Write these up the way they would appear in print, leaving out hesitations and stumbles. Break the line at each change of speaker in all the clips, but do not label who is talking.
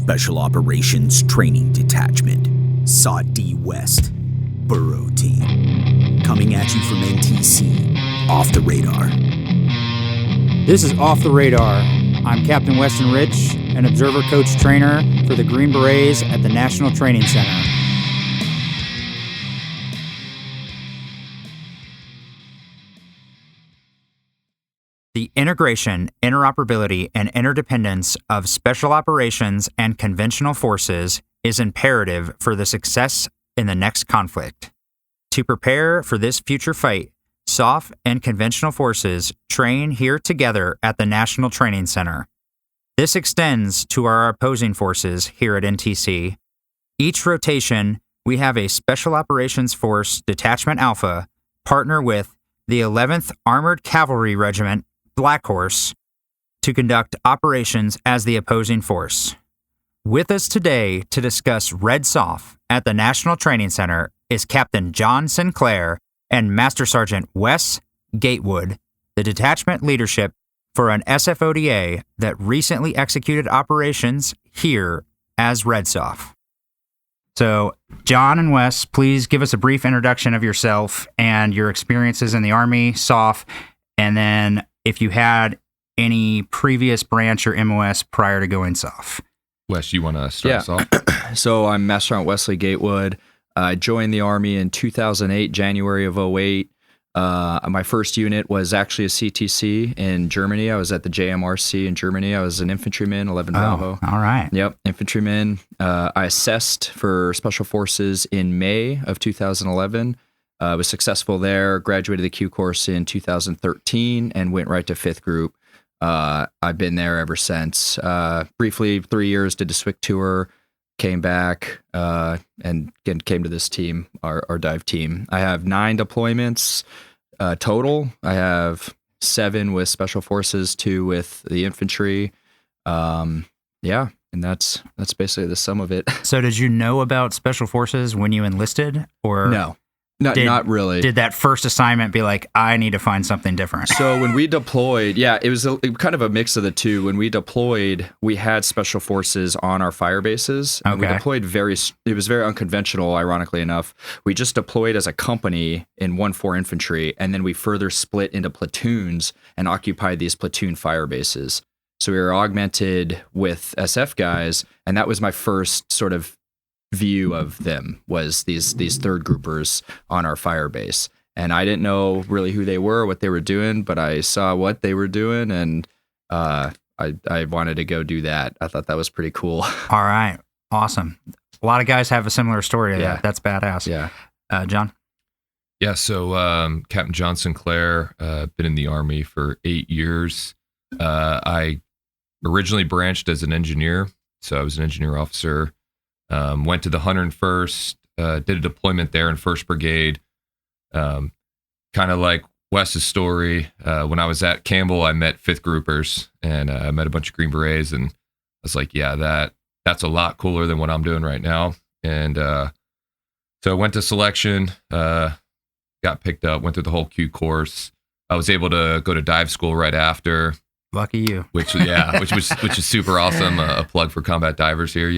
Special Operations Training Detachment, SFOD-A West, Burro Team. Coming at you from NTC, Off the Radar.
This is Off the Radar. I'm Captain Weston Rich, an observer coach trainer for the Green Berets at the National Training Center. The integration, interoperability, and interdependence of special operations and conventional forces is imperative for the success in the next conflict. To prepare for this future fight, SOF and conventional forces train here together at the National Training Center. This extends to our opposing forces here at NTC. Each rotation, we have a Special Operations Force Detachment-Alpha partner with the 11th Armored Cavalry Regiment, Black Horse, to conduct operations as the opposing force. With us today to discuss REDSOF at the National Training Center is Captain John Sinclair and Master Sergeant Wes Gatewood, the detachment leadership for an SFOD-A that recently executed operations here as REDSOF. So, John and Wes, please give us a brief introduction of yourself and your experiences in the Army, SOF, and then if you had any previous branch or MOS prior to going SOF.
Wes, you want to start us off?
So I'm Master Sergeant Wesley Gatewood. I joined the Army in 2008, January of 2008. My first unit was actually a CTC in Germany. I was at the JMRC in Germany. I was an infantryman, 11 Bravo.
All right.
Yep, infantryman. I assessed for Special Forces in May of 2011. Was successful there, graduated the Q course in 2013, and went right to 5th Group. I've been there ever since. Briefly, 3 years, did a SWIC tour, came back, and again, came to this team, our dive team. I have 9 deployments total. I have 7 with Special Forces, 2 with the infantry. And that's basically the sum of it.
So did you know about Special Forces when you enlisted? Or
No. Not really.
Did that first assignment be like, I need to find something different?
So when we deployed, it was kind of a mix of the two. When we deployed, we had Special Forces on our fire bases. And we deployed it was very unconventional, ironically enough. We just deployed as a company in 1-4 infantry, and then we further split into platoons and occupied these platoon fire bases. So we were augmented with SF guys, and that was my first sort of view of them, was these third groupers on our fire base. And I didn't know really who they were, what they were doing, but I saw what they were doing, and I wanted to go do that. I thought that was pretty cool.
All right. Awesome. A lot of guys have a similar story to that. That's badass.
Yeah.
John?
Yeah, so Captain John Sinclair, been in the Army for 8 years. I originally branched as an engineer, so I was an engineer officer. Went to the 101st, did a deployment there in 1st Brigade. Kind of like Wes's story. When I was at Campbell, I met 5th groupers, and I met a bunch of Green Berets, and I was like, yeah, that's a lot cooler than what I'm doing right now. And so I went to selection, got picked up, went through the whole Q course. I was able to go to dive school right after.
Lucky you.
Which is super awesome. A plug for combat divers here.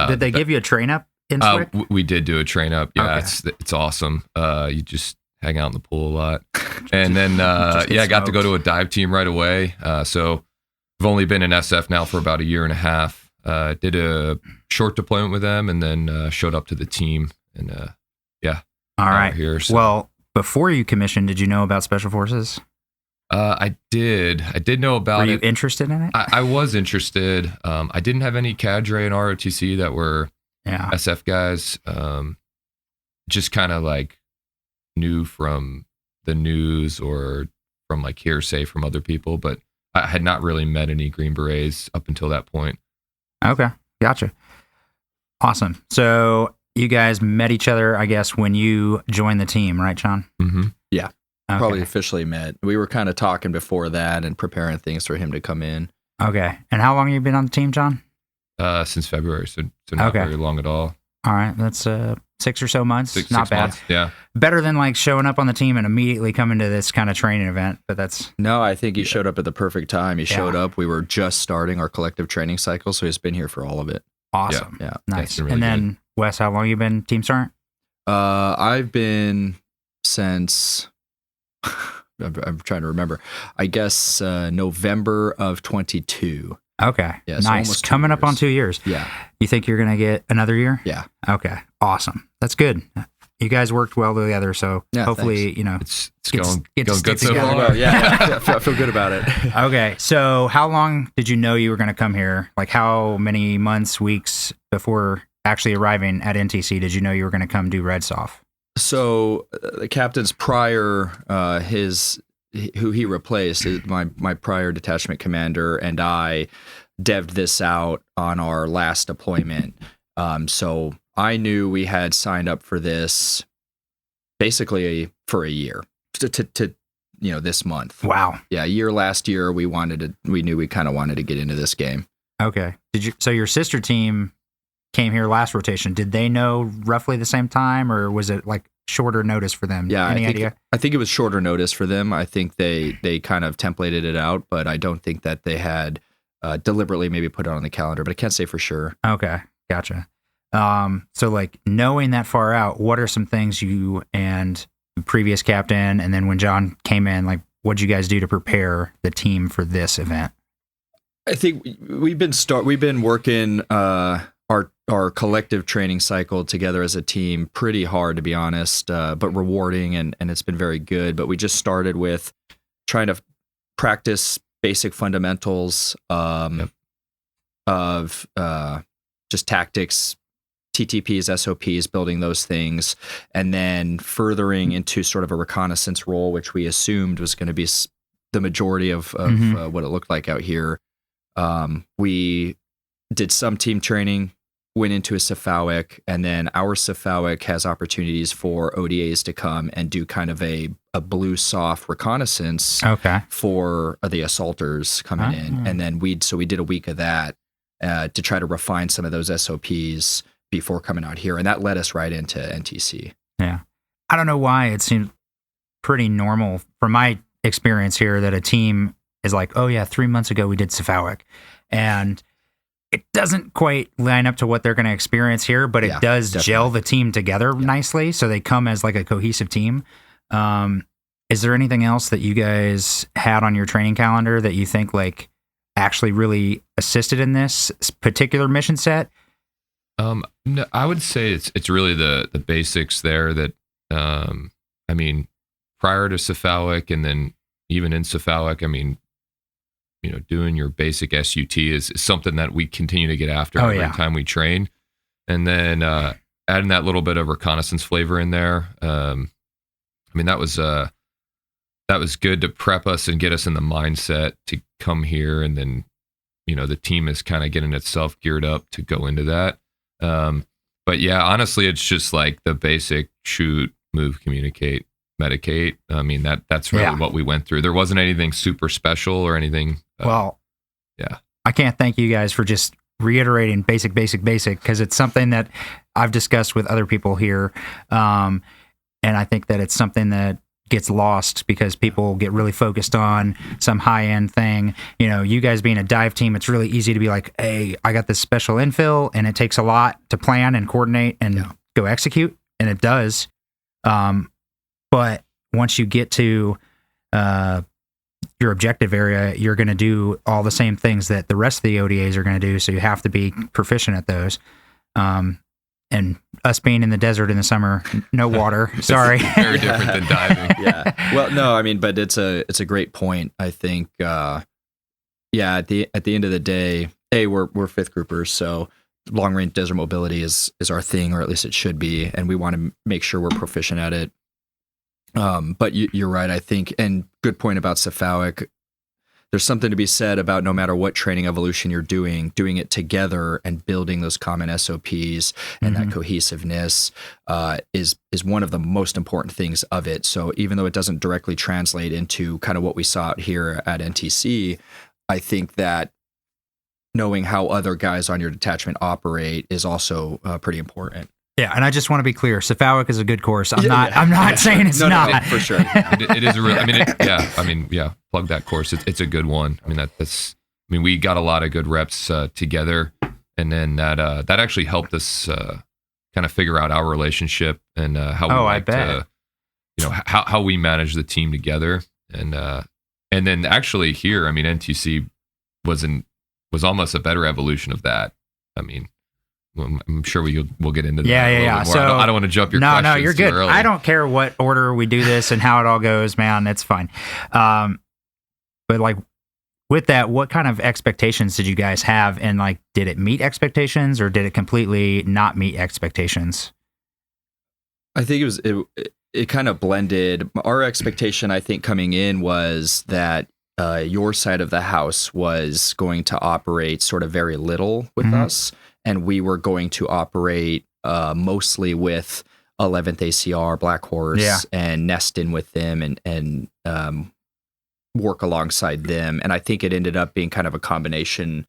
Did they give you a train up in SWIC?
We did do a train up. Yeah,
Okay.
it's awesome. You just hang out in the pool a lot. And then, I got to go to a dive team right away. So I've only been in SF now for about a year and a half. Did a short deployment with them, and then showed up to the team. And
All right.
Here, so.
Well, before you commissioned, did you know about Special Forces?
I did know about it.
Were you interested in it?
I was interested. I didn't have any cadre and ROTC that were SF guys. Just kind of like knew from the news or from like hearsay from other people, but I had not really met any Green Berets up until that point.
Okay, gotcha. Awesome. So you guys met each other, I guess, when you joined the team, right, John?
Mm-hmm.
Yeah.
Okay.
Probably officially met. We were kind of talking before that and preparing things for him to come in.
Okay. And how long have you been on the team, John?
Since February, so not very long at all.
All right, that's 6 or so months. Not bad.
Months, yeah.
Better than like showing up on the team and immediately coming to this kind of training event. But that's
no. I think he showed up at the perfect time. He showed up. We were just starting our collective training cycle, so he's been here for all of it.
awesome.
Yeah.
Nice.
Really
and then Wes, how long you been Team Sergeant?
I've been since I'm trying to remember. I guess November of 22.
Okay.
Yeah, so
nice.
almost 2
Coming up on
years.
2 years.
Yeah.
You think you're going to get another year?
Yeah.
Okay. Awesome. That's good. You guys worked well together, so
Yeah,
hopefully,
thanks.
you know,
It's
Get to-
going
get to
good
stick
so
together.
far.
Well, yeah. I feel good about it.
Okay, so how long did you know you were going to come here? Like how many months, weeks before actually arriving at NTC did you know you were going to come do REDSOF?
So the captain's prior, who he replaced, my prior detachment commander and I devved this out on our last deployment. So I knew we had signed up for this basically for a year to this month.
Wow.
Yeah, a year last year we knew we kind of wanted to get into this game.
Okay. So your sister team came here last rotation. Did they know roughly the same time, or was it like shorter notice for them?
Yeah,
Any idea?
I think it was shorter notice for them. I think they kind of templated it out, but I don't think that they had deliberately maybe put it on the calendar, but I can't say for sure.
Okay. Gotcha. So like knowing that far out, what are some things you and the previous captain, and then when John came in, like what'd you guys do to prepare the team for this event?
I think we've been working our collective training cycle together as a team pretty hard, to be honest, but rewarding, and it's been very good. But we just started with trying to practice basic fundamentals of just tactics, TTPs, SOPs, building those things, and then furthering into sort of a reconnaissance role, which we assumed was going to be the majority of what it looked like out here. We did some team training, went into a SFOD-A, and then our SFOD-A has opportunities for ODAs to come and do kind of a blue soft reconnaissance for the assaulters coming in. And then we did a week of that to try to refine some of those SOPs before coming out here. And that led us right into NTC.
Yeah. I don't know why it seems pretty normal from my experience here that a team is like, oh yeah, 3 months ago we did SFOD-A. And it doesn't quite line up to what they're going to experience here, but it does gel the team together nicely. So they come as like a cohesive team. Is there anything else that you guys had on your training calendar that you think like actually really assisted in this particular mission set?
No, I would say it's really the basics there that, I mean, prior to SFOD-A and then even in SFOD-A, I mean, doing your basic SUT is something that we continue to get after every time we train. And then adding that little bit of reconnaissance flavor in there. I mean, that was good to prep us and get us in the mindset to come here. And then, the team is kind of getting itself geared up to go into that. But yeah, honestly, it's just like the basic shoot, move, communicate, medicate. I mean, that's really what we went through. There wasn't anything super special or anything. I can't
thank you guys for just reiterating basic, because it's something that I've discussed with other people here. And I think that it's something that gets lost because people get really focused on some high-end thing. You guys being a dive team, it's really easy to be like, hey, I got this special infill, and it takes a lot to plan and coordinate and go execute, and it does. But once you get to your objective area, you're going to do all the same things that the rest of the ODAs are going to do, so you have to be proficient at those. And us being in the desert in the summer, no water. Sorry,
very different than diving.
Yeah. Well, no, I mean, but it's a great point. I think, at the end of the day, we're fifth groupers, so long range desert mobility is our thing, or at least it should be, and we want to make sure we're proficient at it. But you're right, I think, and good point about SFOD-A. There's something to be said about no matter what training evolution you're doing it together and building those common SOPs and that cohesiveness is one of the most important things of it. So even though it doesn't directly translate into kind of what we saw out here at NTC, I think that knowing how other guys on your detachment operate is also pretty important.
Yeah, and I just want to be clear. Cephalic is a good course. I'm not saying it's not.
No, for sure.
It is a real. Plug that course. It's a good one. I mean, we got a lot of good reps together, and then that actually helped us kind of figure out our relationship and how we like to, how we manage the team together, and then actually here, I mean, NTC was almost a better evolution of that. I mean, I'm sure we'll get into that.
Yeah.
So I don't want to jump your questions.
No, you're good.
Early.
I don't care what order we do this and how it all goes, man. It's fine. But like with that, what kind of expectations did you guys have? And like, did it meet expectations or did it completely not meet expectations?
I think it kind of blended. Our expectation, I think, coming in was that your side of the house was going to operate sort of very little with us. And we were going to operate mostly with 11th ACR, Black Horse, and nest in with them and work alongside them. And I think it ended up being kind of a combination.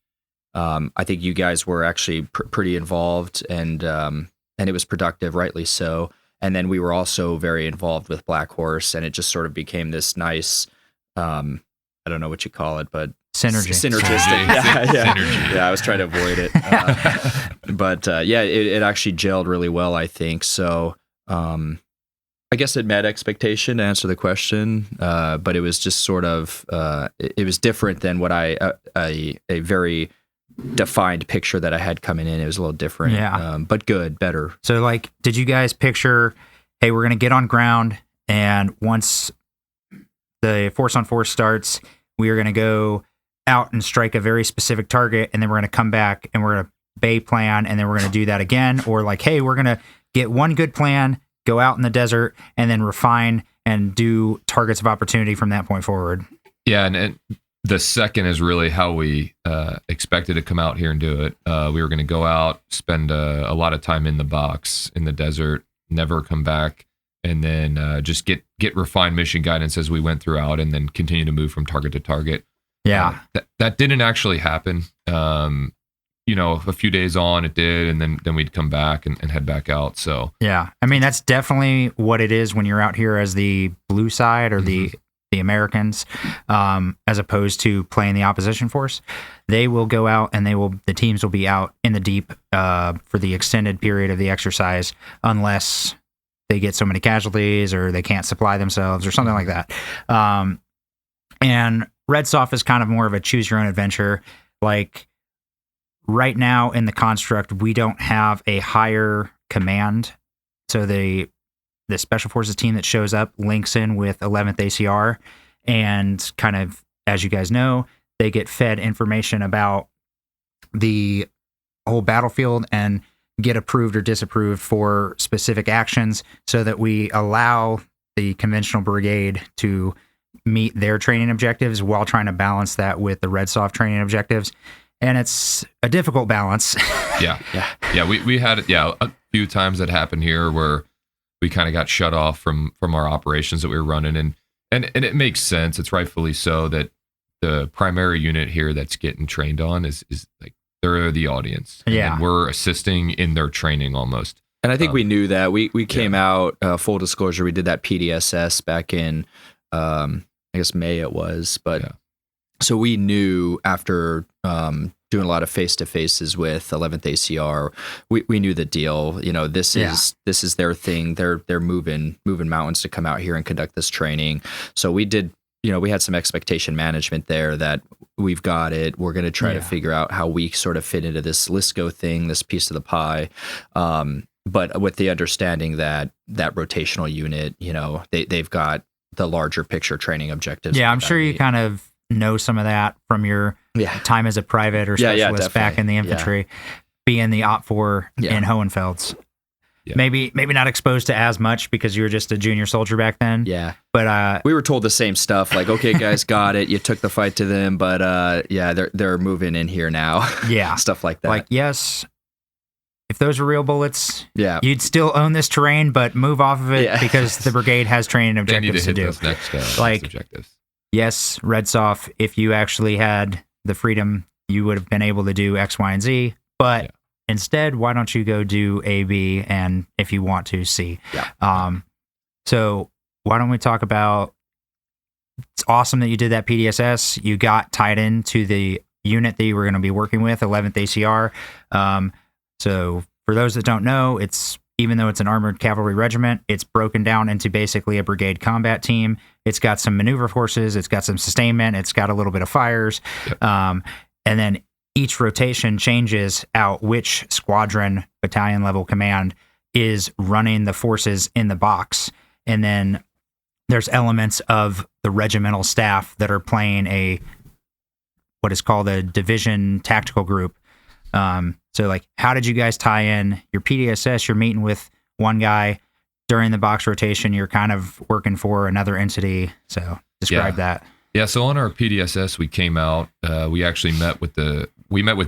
I think you guys were actually pretty involved, and it was productive, rightly so. And then we were also very involved with Black Horse, and it just sort of became this nice, I don't know what you call it, but synergistic.
Synergy.
Yeah, I was trying to avoid it. But it actually gelled really well, I think. So I guess it met expectation to answer the question, but it was just sort of, it was different than what a very defined picture that I had coming in. It was a little different, but good, better.
So like, did you guys picture, hey, we're going to get on ground, and once the force on force starts, we are going to go out and strike a very specific target, and then we're going to come back and we're going to bay plan, and then we're going to do that again? Or like, hey, we're going to get one good plan, go out in the desert, and then refine and do targets of opportunity from that point forward?
Yeah, and the second is really how we expected to come out here and do it. We were going to go out, spend a lot of time in the box, in the desert, never come back, and then just get refined mission guidance as we went throughout, and then continue to move from target to target.
Yeah.
That didn't actually happen. A few days on it did, and then we'd come back and head back out. So
yeah, I mean, that's definitely what it is when you're out here as the blue side or the Americans, as opposed to playing the opposition force. They will go out and the teams will be out in the deep for the extended period of the exercise, unless they get so many casualties or they can't supply themselves or something like that. And REDSOF is kind of more of a choose your own adventure. Like right now in the construct, we don't have a higher command. So the special forces team that shows up links in with 11th ACR, and kind of, as you guys know, they get fed information about the whole battlefield and get approved or disapproved for specific actions, so that we allow the conventional brigade to meet their training objectives while trying to balance that with the REDSOF training objectives. And it's a difficult balance.
Yeah. We had a few times that happened here where we kind of got shut off from our operations that we were running, and it makes sense. It's rightfully so that the primary unit here that's getting trained on is like, they're the audience. And we're assisting in their training almost.
And I think we knew that. We came out, full disclosure, we did that PDSS back in I guess May it was, but so we knew after doing a lot of face-to-faces with 11th ACR, we knew the deal. This is their thing. They're moving mountains to come out here and conduct this training. So we did, we had some expectation management there that we've got it. We're going to try to figure out how we sort of fit into this LISCO thing, this piece of the pie. But with the understanding that rotational unit, they've got the larger picture training objectives.
Yeah, I'm sure you kind of know some of that from your time as a private or specialist back in the infantry, being the OP4 in Hohenfelds. Yeah. Maybe not exposed to as much because you were just a junior soldier back then.
Yeah.
But
we were told the same stuff, like, okay, guys, got it. You took the fight to them, but they're moving in here now.
Yeah.
Stuff like that.
Like, yes, if those were real bullets, you'd still own this terrain, but move off of it because the brigade has training objectives to do.
Those next objectives.
Yes, REDSOF, if you actually had the freedom, you would have been able to do X, Y, and Z, but instead, why don't you go do A, B, and if you want to, C.
Yeah.
So why don't we talk about, it's awesome that you did that PDSS. You got tied into the unit that you were going to be working with, 11th ACR. So for those that don't know, even though it's an armored cavalry regiment, it's broken down into basically a brigade combat team. It's got some maneuver forces, it's got some sustainment, it's got a little bit of fires. Yep. And then each rotation changes out which squadron battalion level command is running the forces in the box. And then there's elements of the regimental staff that are playing what is called a division tactical group. So like, how did you guys tie in your PDSS? You're meeting with one guy during the box rotation. You're kind of working for another entity. So describe that.
Yeah. So on our PDSS, we came out, we actually met with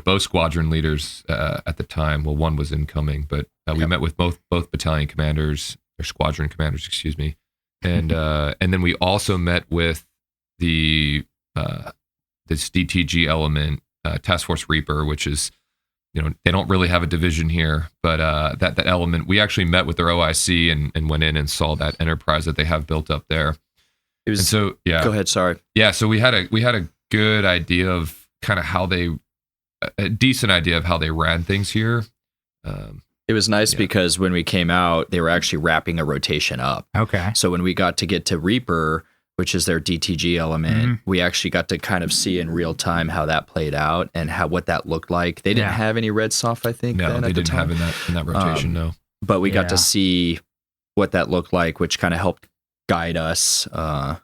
both squadron leaders, at the time. Well, one was incoming, but we met with both battalion commanders or squadron commanders, excuse me. And then we also met with this DTG element, Task Force Reaper, which is, they don't really have a division here, but that element, we actually met with their OIC and went in and saw that enterprise that they have built up there. Go
ahead. Sorry.
Yeah. So we had a good idea of kind of a decent idea of how they ran things here.
It was nice because when we came out, they were actually wrapping a rotation up.
Okay.
So when we got to get to Reaper, which is their DTG element, we actually got to kind of see in real time how that played out and what that looked like. They didn't have any REDSOF, I think.
No, they didn't have in that rotation. No,
but we got to see what that looked like, which kind of helped guide us for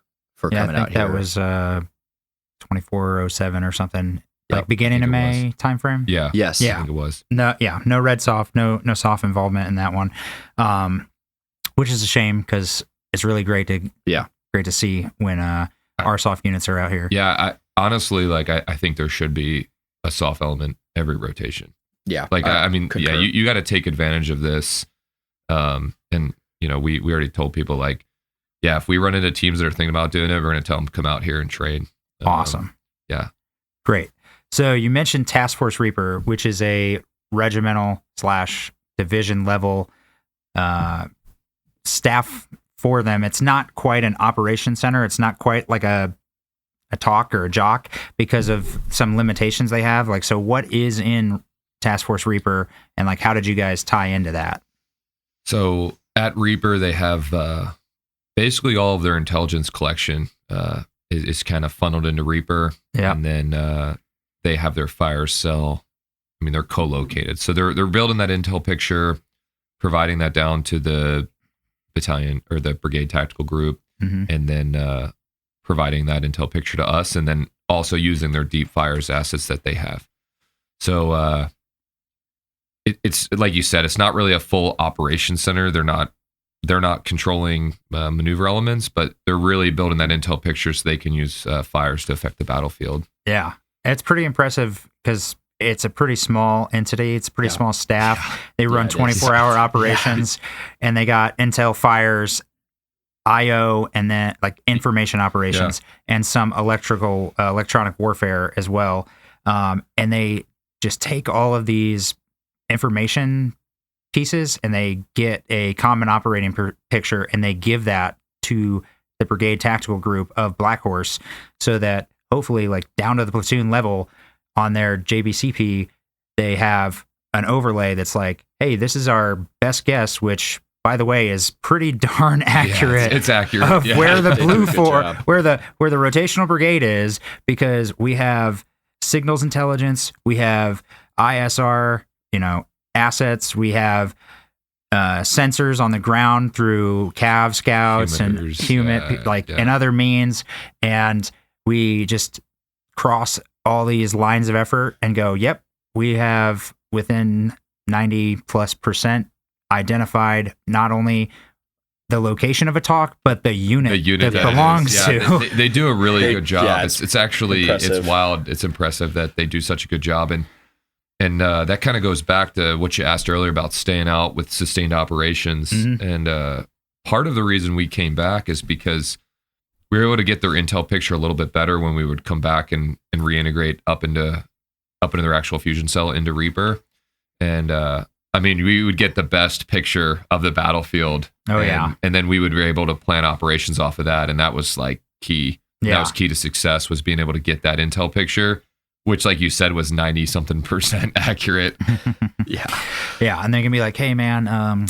coming out here.
That was 2407 or something. Like beginning of May timeframe.
Yeah.
Yes.
I think it was.
No. Yeah. No REDSOF. No soft involvement in that one. Which is a shame because it's really great to see when our soft units are out here.
Yeah. Honestly, I think there should be a soft element every rotation.
Yeah.
I mean, concur. You got to take advantage of this. And we already told people if we run into teams that are thinking about doing it, we're going to tell them to come out here and train.
Awesome.
Yeah.
Great. So you mentioned Task Force Reaper, which is a regimental / division level staff for them. It's not quite an operation center. It's not quite like a talk or a jock because of some limitations they have. So what is in Task Force Reaper and how did you guys tie into that?
So at Reaper, they have basically all of their intelligence collection is kind of funneled into Reaper.
Yeah.
And then they have their fire cell. I mean, they're co-located. So they're building that intel picture, providing that down to the battalion or the brigade tactical group, and then providing that intel picture to us, and then also using their deep fires assets that they have. So it's like you said, it's not really a full operation center. They're not controlling maneuver elements, but they're really building that intel picture so they can use fires to affect the battlefield.
Yeah. It's pretty impressive because it's a pretty small entity. It's a pretty small staff. Yeah. They run 24-hour operations, and they got intel fires, IO, and then information operations, and some electronic warfare as well. And they just take all of these information pieces and they get a common operating picture, and they give that to the brigade tactical group of Black Horse so that hopefully down to the platoon level on their JBCP, they have an overlay that's hey, this is our best guess, which by the way is pretty darn accurate.
It's accurate
of where the where the rotational brigade is, because we have signals intelligence, we have ISR, assets, we have sensors on the ground through Cav scouts and and other means, and we just cross all these lines of effort and go, yep, we have within 90+% identified not only the location of a talk, but the unit that belongs to.
They do a really good job.
Yeah,
it's actually impressive. It's wild. It's impressive that they do such a good job. And that kind of goes back to what you asked earlier about staying out with sustained operations. And part of the reason we came back is because we were able to get their intel picture a little bit better when we would come back and reintegrate up into their actual fusion cell into Reaper. And I mean, we would get the best picture of the battlefield. And then we would be able to plan operations off of that. And that was like key. That was key to success, was being able to get that intel picture, which, like you said, was 90-something% accurate.
Yeah. And they can be like, hey, man,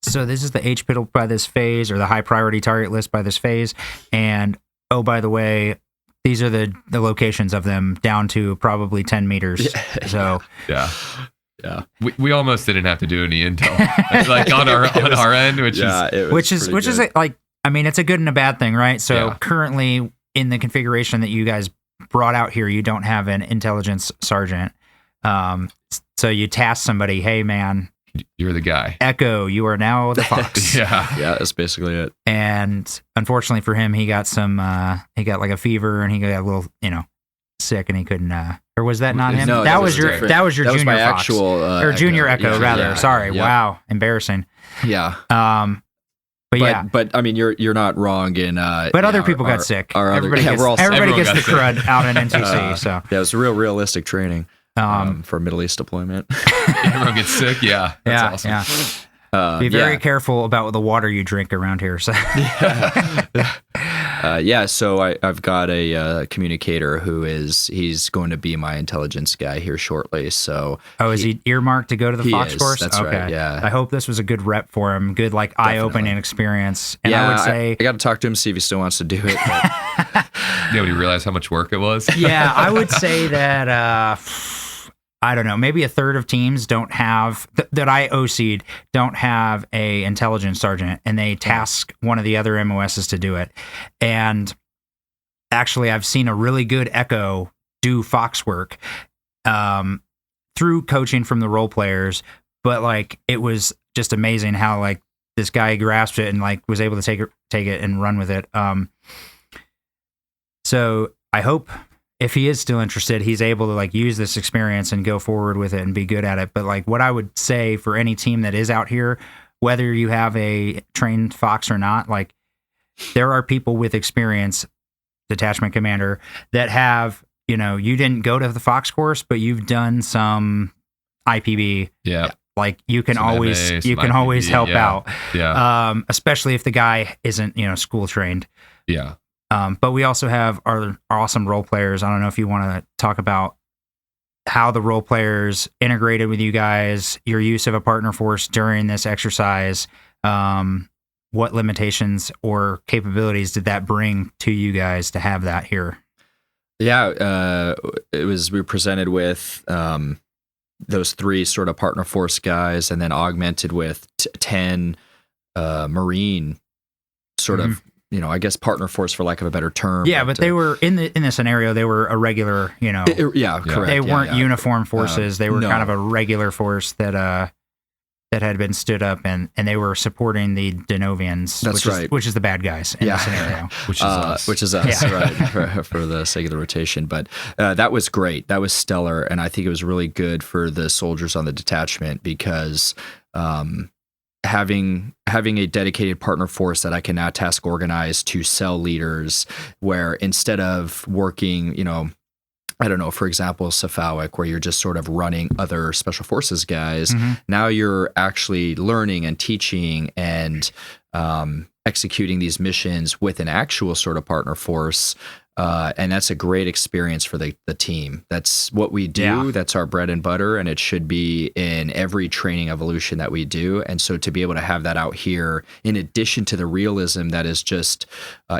so this is the HPIL by this phase, or the high priority target list by this phase. And, oh, by the way, these are the locations of them down to probably 10 meters. So,
yeah. We almost didn't have to do any intel, like on our end, which is
like, I mean, it's a good and a bad thing, right? So currently in the configuration that you guys brought out here, you don't have an intelligence sergeant. So you task somebody, hey man,
you're the guy.
Echo, you are now the Fox.
Yeah, that's basically it.
And unfortunately for him, he got like a fever, and he got a little, sick, and he couldn't. Or was that not him?
No,
that was your junior
my
Fox,
actual
or junior Echo, rather.
Yeah,
Sorry. Yeah. Wow, embarrassing.
Yeah. But I mean, you're not wrong in.
But other people got sick. Everybody gets the crud out in NTC. So
yeah, it was real realistic training for Middle East deployment.
Everyone gets sick. Yeah, that's awesome.
Yeah. Be very careful about the water you drink around here. So.
So I've got a communicator he's going to be my intelligence guy here shortly. So
is he earmarked to go to the Fox course?
That's right. Yeah.
I hope this was a good rep for him. Good, like, eye-opening experience. And I would say
I got to talk to him, see if he still wants to do it. But...
Would he realize how much work it was?
Yeah, I would say that. I don't know, maybe a third of teams don't have, that I OC'd, don't have a intelligence sergeant, and they task one of the other MOSs to do it. And actually, I've seen a really good Echo do Fox work through coaching from the role players, but like, it was just amazing how like this guy grasped it and like was able to take it and run with it. So I hope, if he is still interested, he's able to like use this experience and go forward with it and be good at it. But like, what I would say for any team that is out here, whether you have a trained Fox or not, like, there are people with experience, detachment commander, that have, you didn't go to the Fox course, but you've done some IPB.
Yeah.
Like, you can always help out.
Yeah.
Especially if the guy isn't, school trained.
Yeah.
But we also have our awesome role players. I don't know if you want to talk about how the role players integrated with you guys, your use of a partner force during this exercise. What limitations or capabilities did that bring to you guys to have that here?
Yeah, we were presented with those 3 sort of partner force guys, and then augmented with 10 Marine sort of, I guess partner force, for lack of a better term.
Yeah, but they were in the scenario. They were a regular,
correct.
They weren't uniform forces. They were kind of a regular force that had been stood up, and they were supporting the Denovians.
That's right.
Which is the bad guys in the scenario.
Which is us, right, for the sake of the rotation. But that was great. That was stellar, and I think it was really good for the soldiers on the detachment, because having a dedicated partner force that I can now task organize to cell leaders, where instead of working, I don't know, for example, SFOD-A, where you're just sort of running other special forces guys, now you're actually learning and teaching and executing these missions with an actual sort of partner force. And that's a great experience for the team. That's what we do. Yeah. That's our bread and butter, and it should be in every training evolution that we do. And so to be able to have that out here, in addition to the realism that is just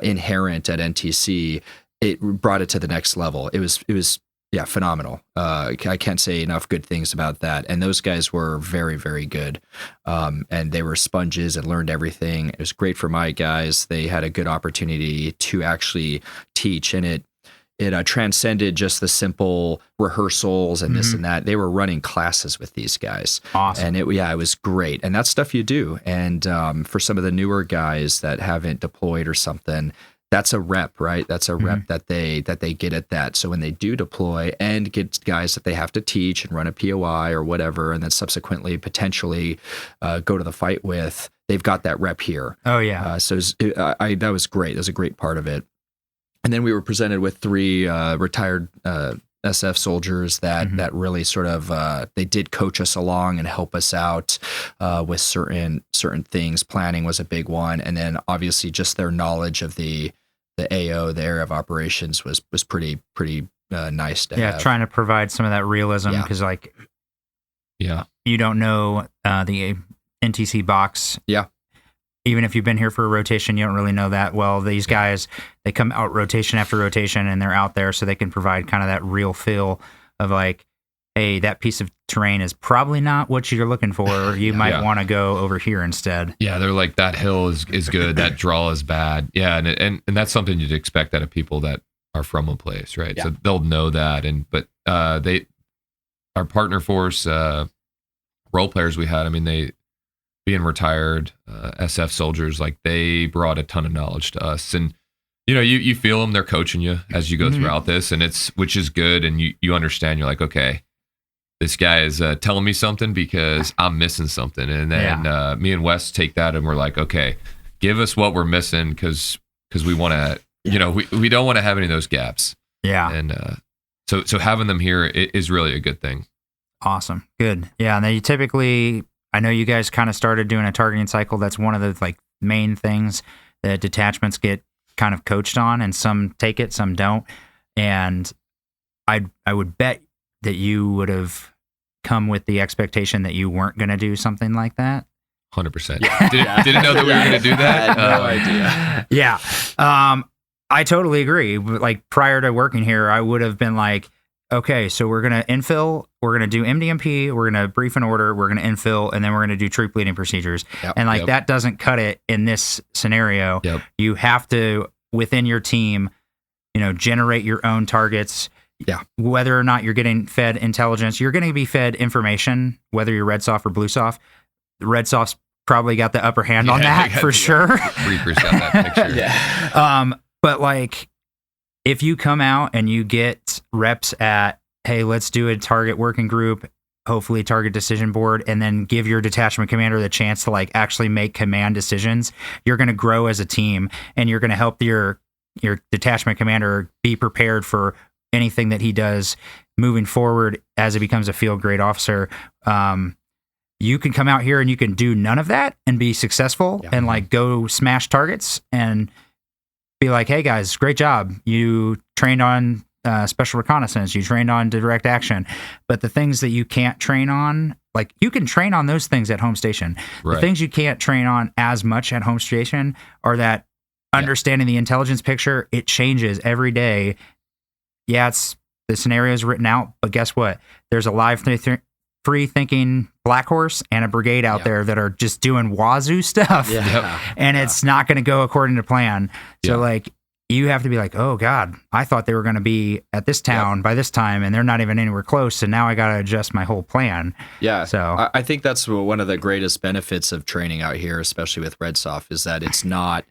inherent at NTC, it brought it to the next level. It was phenomenal. I can't say enough good things about that. And those guys were very, very good. And they were sponges and learned everything. It was great for my guys. They had a good opportunity to actually teach, and it transcended just the simple rehearsals and this and that. They were running classes with these guys.
Awesome.
And it was great. And that's stuff you do. And for some of the newer guys that haven't deployed or something, that's a rep, right? That's a rep that they get at that. So when they do deploy and get guys that they have to teach and run a POI or whatever, and then subsequently potentially go to the fight with, they've got that rep here.
Oh yeah.
So that was great. That was a great part of it. And then we were presented with 3 retired SF soldiers that really sort of they did coach us along and help us out with certain things. Planning was a big one, and then obviously just their knowledge of the AO, the area of operations, was pretty nice to have.
Trying to provide some of that realism, because you don't know the NTC box.
Yeah.
Even if you've been here for a rotation, you don't really know that well. These guys, they come out rotation after rotation, and they're out there so they can provide kind of that real feel of like, hey, that piece of terrain is probably not what you're looking for. You might want to go over here instead.
Yeah, they're like, that hill is good, that draw is bad. Yeah, and that's something you'd expect out of people that are from a place, right? Yeah. So they'll know that. But our partner force role players we had, I mean, they being retired SF soldiers, like they brought a ton of knowledge to us, and you feel them, they're coaching you as you go throughout this, and which is good, and you understand, you're like, okay, this guy is telling me something because I'm missing something, and then me and Wes take that and we're like, okay, give us what we're missing, because we want to, we don't want to have any of those gaps. And so having them here is really a good thing.
Awesome, good. Yeah, and then you typically, I know you guys kind of started doing a targeting cycle. That's one of the like main things that detachments get kind of coached on, and some take it, some don't. And I would bet that you would have come with the expectation that you weren't going to do something like that.
100%. Didn't know that we were going to do that.
No idea.
Yeah. I totally agree. Like prior to working here, I would have been like, okay, so we're going to infill, we're going to do MDMP, we're going to brief an order, we're going to infill, and then we're going to do troop leading procedures. And that doesn't cut it in this scenario. You have to, within your team, generate your own targets. Whether or not you're getting fed intelligence, you're going to be fed information, whether you're REDSOF or BlueSoft. REDSOF's probably got the upper hand on that for sure.
Reaper's got that picture.
But like, if you come out and you get reps at, hey, let's do a target working group, hopefully target decision board, and then give your detachment commander the chance to like actually make command decisions, you're going to grow as a team, and you're going to help your detachment commander be prepared for anything that he does moving forward as he becomes a field grade officer. You can come out here and you can do none of that and be successful and like go smash targets and be like, hey guys, great job. You trained on special reconnaissance, you trained on direct action, but the things that you can't train on, like you can train on those things at home station. The things you can't train on as much at home station are that understanding the intelligence picture, it changes every day. It's the scenario is written out, but guess what? There's a live free thinking Black Horse and a brigade out there that are just doing wazoo stuff. And it's not going to go according to plan. So like, you have to be like, oh God, I thought they were going to be at this town by this time, and they're not even anywhere close. And now I got to adjust my whole plan. So
I think that's one of the greatest benefits of training out here, especially with REDSOF, is that it's not,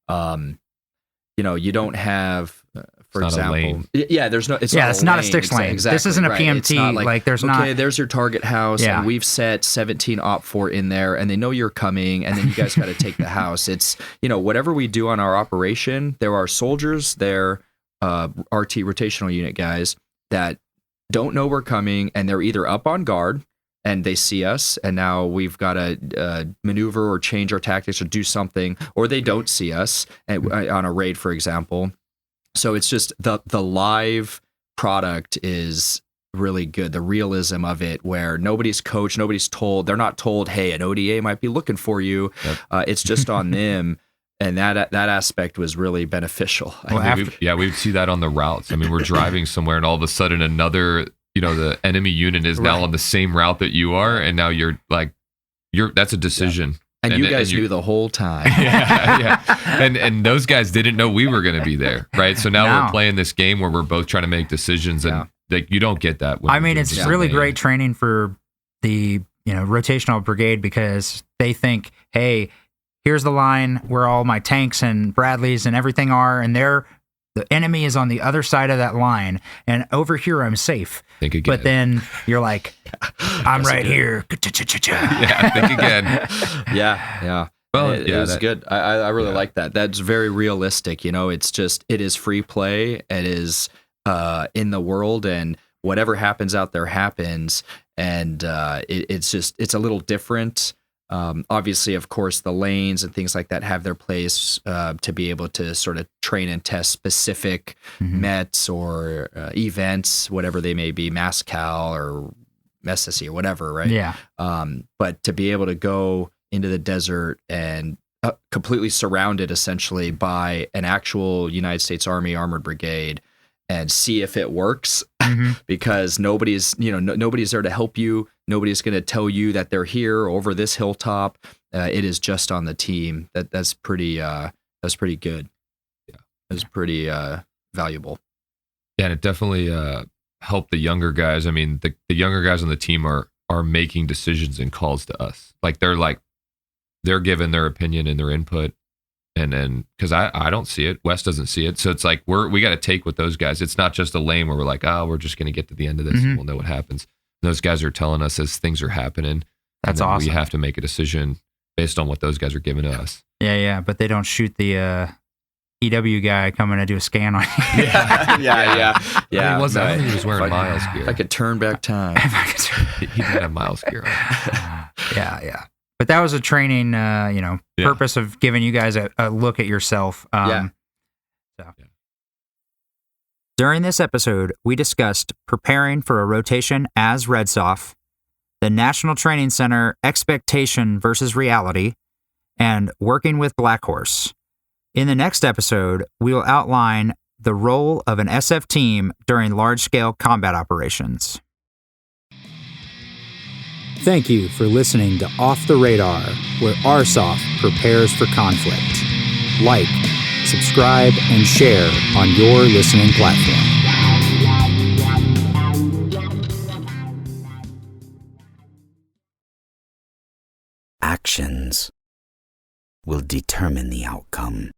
you don't have, for example, there's no,
it's not a sticks lane.
Exactly,
this isn't a PMT. Like there's not.
Okay, there's your target house, and we've set 17 OP4 in there, and they know you're coming, and then you guys got to take the house. It's whatever we do on our operation, there are soldiers, there, RT rotational unit guys that don't know we're coming, and they're either up on guard and they see us, and now we've got to maneuver or change our tactics or do something, or they don't see us on a raid, for example. So it's just the live product is really good. The realism of it, where nobody's coached, nobody's told. They're not told, hey, an ODA might be looking for you. It's just on them. And that aspect was really beneficial.
We see that on the routes. I mean, we're driving somewhere, and all of a sudden another, the enemy unit is now on the same route that you are, and now you're that's a decision.
And you guys knew the whole time.
And those guys didn't know we were going to be there, right? So now we're playing this game where we're both trying to make decisions, and like you don't get that.
I mean, it's really great training for the rotational brigade, because they think, hey, here's the line where all my tanks and Bradleys and everything are, and the enemy is on the other side of that line, and over here I'm safe.
Think again.
But then you're like, I'm right here.
Think again.
Well, it was good. I really like that. That's very realistic. It is free play. It is in the world, and whatever happens out there happens. And it's a little different. Obviously, of course, the lanes and things like that have their place to be able to sort of train and test specific METs or events, whatever they may be, MassCal or SSE or whatever, right?
Yeah.
But to be able to go into the desert and completely surrounded essentially by an actual United States Army armored brigade and see if it works because nobody's there to help you. Nobody's going to tell you that they're here over this hilltop. It is just on the team. That's pretty good. Yeah. It's pretty valuable.
Yeah, and it definitely helped the younger guys. I mean, the younger guys on the team are making decisions and calls to us. Like they're giving their opinion and their input. And then, because I don't see it, Wes doesn't see it, so it's like we got to take with those guys. It's not just a lane where we're like, we're just going to get to the end of this and we'll know what happens. Those guys are telling us as things are happening.
That's awesome.
We have to make a decision based on what those guys are giving to us.
Yeah, but they don't shoot the EW guy coming to do a scan on you.
Yeah.
I think he was wearing Miles gear.
I could turn back time.
He didn't have Miles gear on.
Yeah. But that was a training, purpose of giving you guys a look at yourself. During this episode, we discussed preparing for a rotation as REDSOF, the National Training Center expectation versus reality, and working with Black Horse. In the next episode, we will outline the role of an SF team during large-scale combat operations. Thank you for listening to Off the Radar, where RSOF prepares for conflict. Like, subscribe, and share on your listening platform.
Actions will determine the outcome.